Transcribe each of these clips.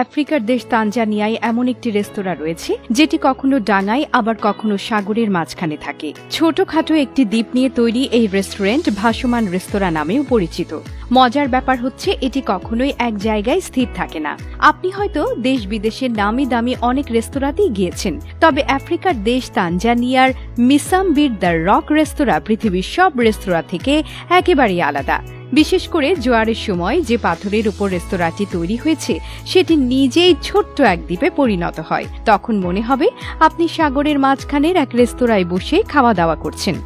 আফ্রিকার দেশ তানজানিয়ায় এমন একটি রেস্তোরাঁ রয়েছে যেটি কখনো ডাঙায় আবার কখনো সাগরের মাঝখানে থাকে। ছোটখাটো একটি দ্বীপ নিয়ে তৈরি এই রেস্টুরেন্ট ভাসমান রেস্তোরাঁ নামেও পরিচিত। মজার ব্যাপার হচ্ছে এটি কখনোই এক জায়গায় স্থির থাকে না। আপনি হয়তো দেশ বিদেশের নামি দামি অনেক রেস্তোরাঁতেই গিয়েছেন, তবে আফ্রিকার দেশ তানজানিয়ার মিসাম্বির দ্য রক রেস্তোরাঁ পৃথিবীর সব রেস্তোরাঁ থেকে একেবারেই আলাদা। বিশেষ করে জোয়ারের সময় যে পাথরের উপর রেস্তোরাঁটি তৈরি হয়েছে সেটি নিজেই ছোট্ট এক দ্বীপে পরিণত হয়। তখন মনে হবে আপনি সাগরের মাঝখানের এক রেস্তোরাঁয় বসে খাওয়া দাওয়া করছেন।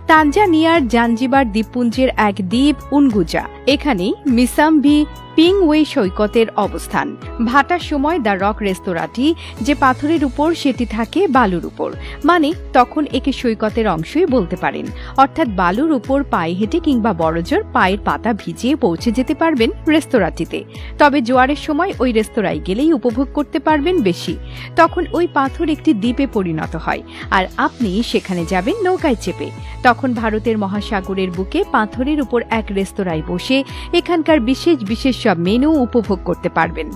তানজানিয়ার জাঞ্জিবার দ্বীপপুঞ্জের এক দ্বীপ উনগুজা, এখানেই মিসাম্বি পিংওয়ে সৈকতের অবস্থান। ভাটার সময় দ্য রক রেস্তোরাঁটি যে পাথরের উপর সেটি থাকে বালুর উপর, মানে তখন একে সৈকতের অংশই বলতে পারেন। অর্থাৎ বালুর উপর পায়ে হেঁটে কিংবা বড়জোর পায়ের পাতা ভিজিয়ে পৌঁছে যেতে পারবেন রেস্তোরাঁটিতে। তবে জোয়ারের সময় ওই রেস্তোরাঁয় গেলেই উপভোগ করতে পারবেন বেশি। তখন ওই পাথর একটি দ্বীপে পরিণত হয় আর আপনি সেখানে যাবেন নৌকায় চেপে। তখন ভারতের মহাসাগরের বুকে পাথরের উপর এক রেস্তোরাঁয় বসে এখানকার বিশেষ বিশেষ সব মেনু উপভোগ করতে পারবেন।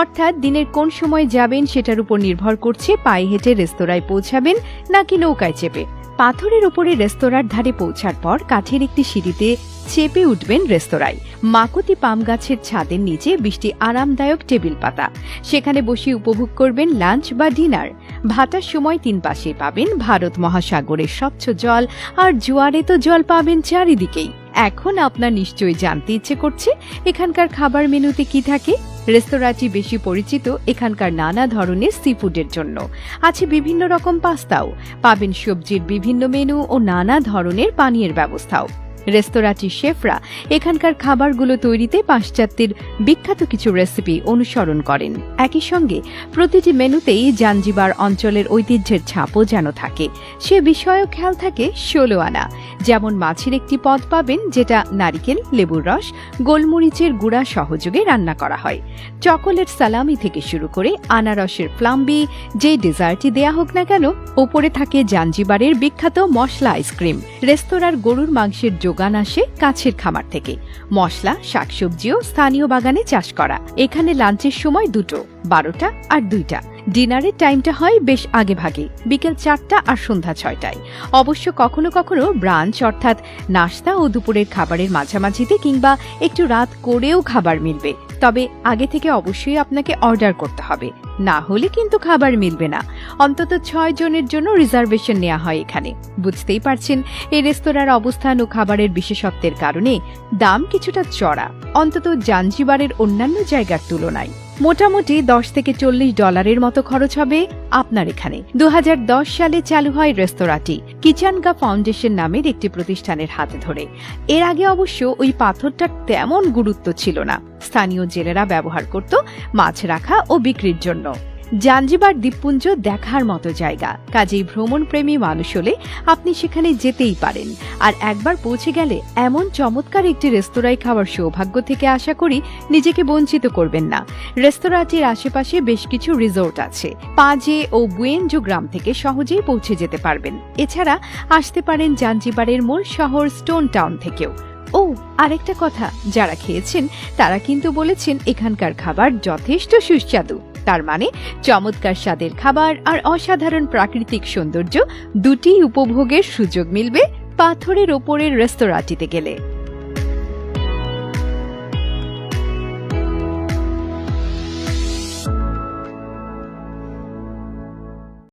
অর্থাৎ দিনের কোন সময় যাবেন সেটার উপর নির্ভর করছে পায়ে হেঁটে রেস্তোরাঁয় পৌঁছাবেন নাকি নৌকায় চেপে। পাথরের উপরে রেস্তোরাঁর ধারে পৌঁছার পর কাঠের একটি সিঁড়িতে চেপে উঠবেন রেস্তোরাঁয়। মাকুতি পাম গাছের ছাদের নিচে 20টি আরামদায়ক টেবিল পাতা, সেখানে বসে উপভোগ করবেন লাঞ্চ বা ডিনার। ভাটার সময় 3 পাশে পাবেন ভারত মহাসাগরের স্বচ্ছ জল, আর জোয়ারে তো জল পাবেন চারিদিকেই। এখন আপনার নিশ্চয়ই জানতে ইচ্ছে করছে এখানকার খাবার মেনুতে কি থাকে। রেস্তোরাঁটি বেশি পরিচিত এখানকার নানা ধরনের সি ফুডের জন্য। আছে বিভিন্ন রকম পাস্তাও, পাবেন সবজির বিভিন্ন মেনু ও নানা ধরনের পানীয়ের ব্যবস্থাও। রেস্তোরাঁটির শেফরা এখানকার খাবারগুলো তৈরিতে পাশ্চাত্যের বিখ্যাত কিছু রেসিপি অনুসরণ করেন। একই সঙ্গে প্রতিটি মেনুতেই জাঞ্জিবার অঞ্চলের ঐতিহ্যের ছাপও যেন থাকে, সে বিষয়েও খেয়াল থাকে 16 আনা। যেমন মাছের একটি পদ পাবেন যেটা নারিকেল, লেবুর রস, গোলমরিচের গুঁড়া সহযোগে রান্না করা হয়। চকোলেট সালামি থেকে শুরু করে আনারসের ফ্লাম্বি, যে ডেজার্টই দেয়া হোক না কেন, ওপরে থাকে জাঞ্জিবারের বিখ্যাত মশলা আইসক্রিম। রেস্তোরাঁর গরুর মাংসের যোগান আসে কাছের খামার থেকে। মশলা, শাকসবজিও স্থানীয় বাগানে চাষ করা। এখানে লাঞ্চের সময় 2টো, 12টা আর 2টা। ডিনারের টাইমটা হয় বেশ আগে ভাগে, বিকেল 4টা আর সন্ধ্যা 6টায়। অবশ্য কখনো কখনো ব্রাঞ্চ অর্থাৎ নাস্তা ও দুপুরের খাবারের মাঝামাঝিতে কিংবা একটু রাত করেও খাবার মিলবে, তবে আগে থেকে অবশ্যই আপনাকে অর্ডার করতে হবে, না হলে কিন্তু খাবার মিলবে না। অন্তত 6 জনের জন্য রিজার্ভেশন নেওয়া হয় এখানে। বুঝতেই পারছেন এই রেস্তোরাঁর অবস্থান ও খাবারের বিশেষত্বের কারণে দাম কিছুটা চড়া, অন্তত জাঞ্জিবারের অন্যান্য জায়গার তুলনায়। মোটামুটি $10 থেকে $40 মতো খরচ হবে আপনার এখানে। 2010 সালে চালু হয় রেস্তোরাঁটি কিচানগা ফাউন্ডেশন নামের একটি প্রতিষ্ঠানের হাতে ধরে। এর আগে অবশ্য ওই পাথরটার তেমন গুরুত্ব ছিল না, স্থানীয় জেলেরা ব্যবহার করত মাছ রাখা ও বিক্রির জন্য। জাঞ্জিবার দ্বীপপুঞ্জ দেখার মতো জায়গা, কাজেই ভ্রমণপ্রেমী মানুষ হলে আপনি সেখানে যেতেই পারেন। আর একবার পৌঁছে গেলে এমন চমৎকার একটি রেস্তোরাঁয় খাওয়ার সৌভাগ্য থেকে আশা করি নিজেকে বঞ্চিত করবেন না। রেস্তোরাঁটির আশেপাশে বেশ কিছু রিসোর্ট আছে। পাজে ও বুয়েনজো গ্রাম থেকে সহজেই পৌঁছে যেতে পারবেন। এছাড়া আসতে পারেন জাঞ্জিবারের মূল শহর স্টোন টাউন থেকেও। ও আরেকটা কথা, যারা খেয়েছেন তারা কিন্তু বলেছেন এখানকার খাবার যথেষ্ট সুস্বাদু। তার মানে চমৎকার স্বাদের খাবার আর অসাধারণ প্রাকৃতিক সৌন্দর্য দুটি উপভোগের সুযোগ মিলবে পাথরের ওপরের রেস্তোরাঁটিতে গেলে।